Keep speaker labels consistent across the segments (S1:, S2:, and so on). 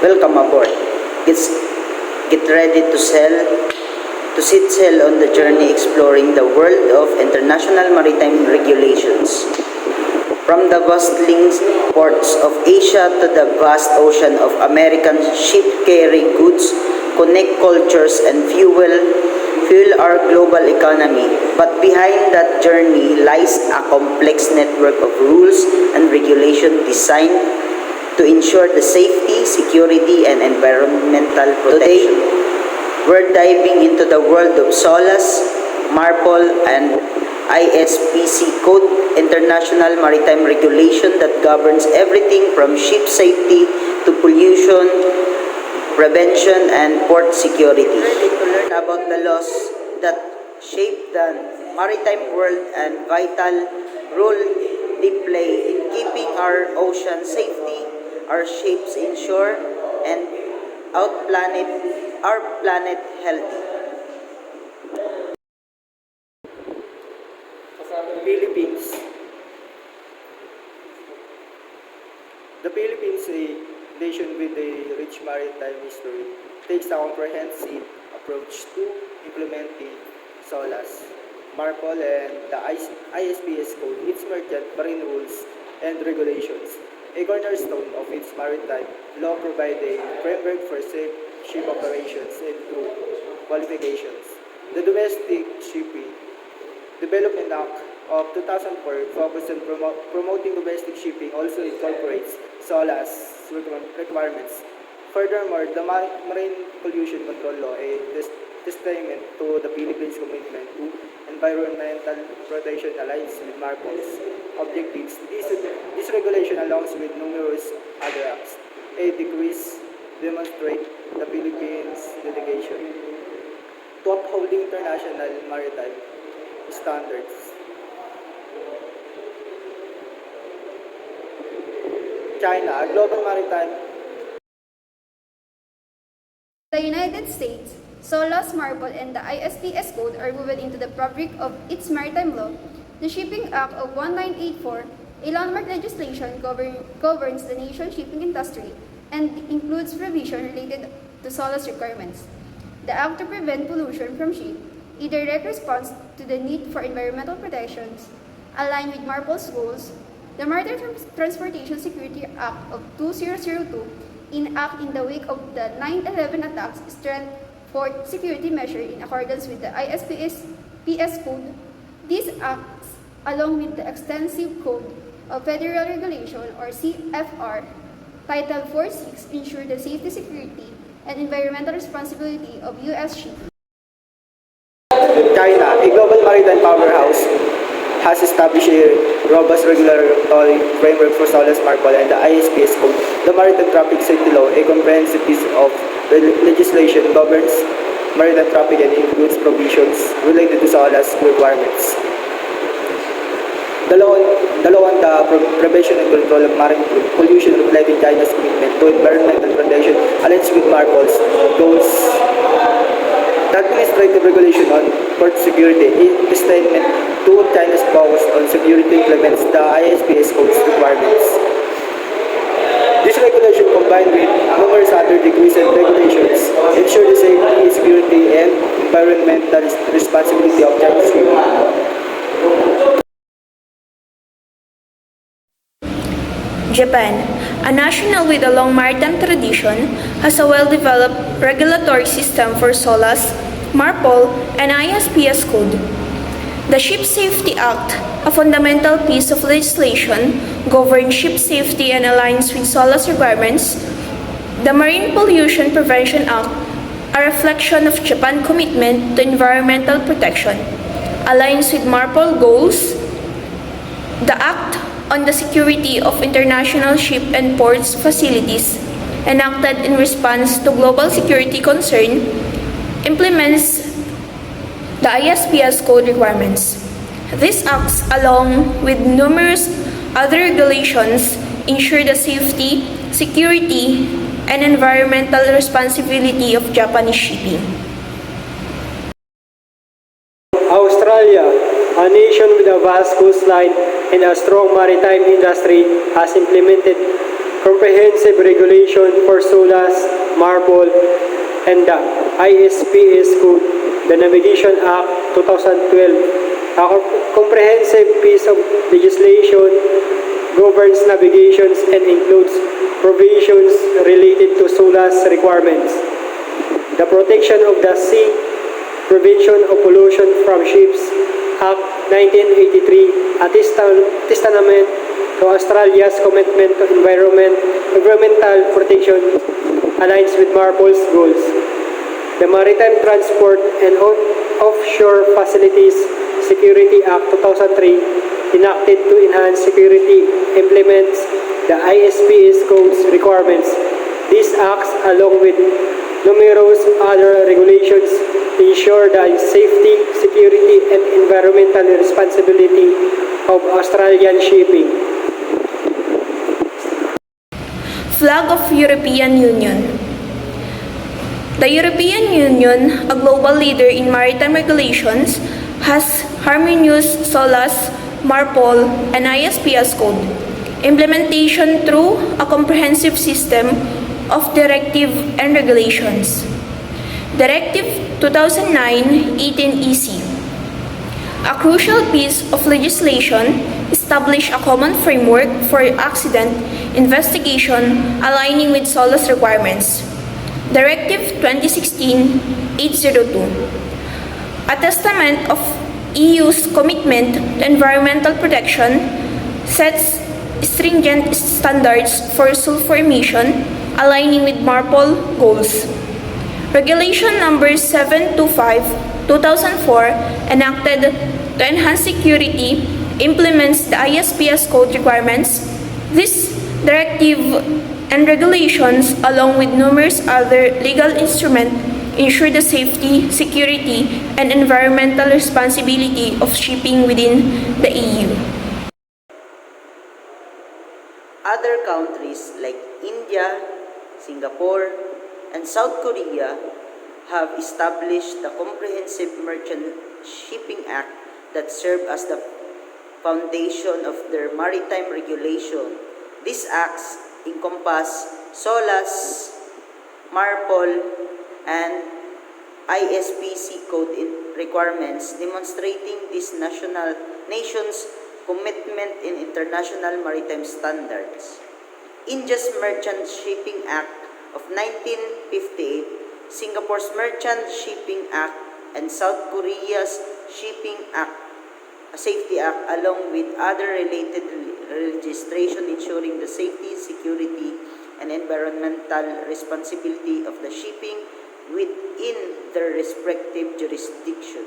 S1: Welcome aboard. Get ready to set sail on the journey exploring the world of international maritime regulations. From the bustling ports of Asia to the vast ocean of American ship carry goods, connect cultures and fuel our global economy. But behind that journey lies a complex network of rules and regulation designed to ensure the safety, security, and environmental protection. Today, we're diving into the world of SOLAS, MARPOL, and ISPC Code, International Maritime Regulation that governs everything from ship safety to pollution, prevention, and port security. Ready to learn about the laws that shape the maritime world and vital role they play in keeping our ocean safety, our ships inshore, and our planet healthy.
S2: Philippines. The Philippines, a nation with a rich maritime history, takes a comprehensive approach to implementing SOLAS, MARPOL, and the ISPS Code, its marine rules and regulations. A cornerstone of its maritime law provides a framework for safe ship operations and crew qualifications. The Domestic Shipping Development Act of 2004 focused on promoting domestic shipping also incorporates SOLAS requirements. Furthermore, the Marine Pollution Control Law, a testament to the Philippines' commitment to environmental protection aligns with MARPOL's objectives. This regulation, along with numerous other acts, a decrease demonstrate the Philippines' dedication to upholding international maritime standards. China, a global maritime.
S3: The United States, SOLAS, MARPOL, and the ISPS Code are woven into the fabric of its maritime law. The Shipping Act of 1984, a landmark legislation, governs the nation's shipping industry and includes provisions related to SOLAS requirements. The Act to prevent pollution from ships, a direct response to the need for environmental protections, aligned with MARPOL's goals. The Maritime Transportation Security Act of 2002, enacted in the wake of the 9/11 attacks, strengthened port security measures in accordance with the ISPS Code. These acts, along with the extensive Code of Federal Regulation, or CFR, Title 46, ensure the safety, security, and environmental responsibility of U.S. shipping.
S2: China, a global maritime powerhouse, has established a robust regulatory framework for SOLAS, MARPOL, and the ISPS Code. The Maritime Traffic Safety Law, a comprehensive piece of legislation, governs maritime traffic and includes provisions related to SOLAS requirements. The law on the prevention and control of marine pollution reflecting China's commitment to environmental protection aligns with MARPOL's goals. The administrative regulation on port security is statement to China's focus on security implements the ISPS Code's requirements. This regulation, combined with numerous other decrees and regulations, ensure the safety, security, and environmental responsibility of Chinese shipping.
S4: Japan, a nation with a long maritime tradition, has a well-developed regulatory system for SOLAS, MARPOL, and ISPS Code. The Ship Safety Act, a fundamental piece of legislation, governs ship safety and aligns with SOLAS requirements. The Marine Pollution Prevention Act, a reflection of Japan's commitment to environmental protection, aligns with MARPOL goals. The Act on the Security of International Ship and Ports Facilities, enacted in response to global security concern, implements the ISPS Code requirements. These acts, along with numerous other regulations, ensure the safety, security, and environmental responsibility of Japanese shipping.
S5: Australia, a nation with a vast coastline and a strong maritime industry, has implemented comprehensive regulation for SOLAS, MARPOL, and the ISPS Code, the Navigation Act 2012. A comprehensive piece of legislation governs navigations and includes provisions related to SOLAS requirements, the protection of the sea, prevention of pollution from ships, Act 1983, a testament to Australia's commitment to environmental protection aligns with MARPOL's goals. The Maritime Transport and Offshore Facilities Security Act 2003, enacted to enhance security, implements the ISPS Code's requirements. These acts, along with numerous other regulations, ensure the safety, security, and environmental responsibility of Australian shipping.
S4: Flag of European Union. The European Union, a global leader in maritime regulations, has harmonious SOLAS, MARPOL, and ISPS code implementation through a comprehensive system of directive and regulations. Directive 2009-18-EC. A crucial piece of legislation established a common framework for accident investigation aligning with SOLAS requirements. Directive 2016-802. A testament of EU's commitment to environmental protection, sets stringent standards for sulfur emission aligning with MARPOL goals. Regulation number 725/2004, enacted to enhance security, implements the ISPS code requirements. This directive and regulations, along with numerous other legal instruments, ensure the safety, security, and environmental responsibility of shipping within the EU.
S1: Other countries like India, Singapore, and South Korea have established the Comprehensive Merchant Shipping Act that serve as the foundation of their maritime regulation. These acts encompass SOLAS, MARPOL, and ISPC code requirements, demonstrating this nation's commitment in international maritime standards. India's Merchant Shipping Act of 1958, Singapore's Merchant Shipping Act, and South Korea's Shipping Act, Safety Act, along with other related legislation ensuring the safety, security, and environmental responsibility of the shipping within their respective jurisdiction.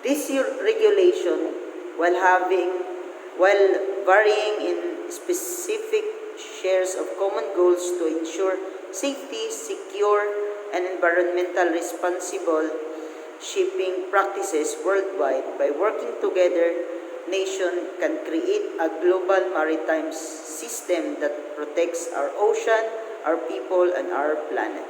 S1: This regulation, while varying in specific shares of common goals to ensure safety, secure, and environmental responsible shipping practices worldwide. By working together, nations can create a global maritime system that protects our ocean, our people, and our planet.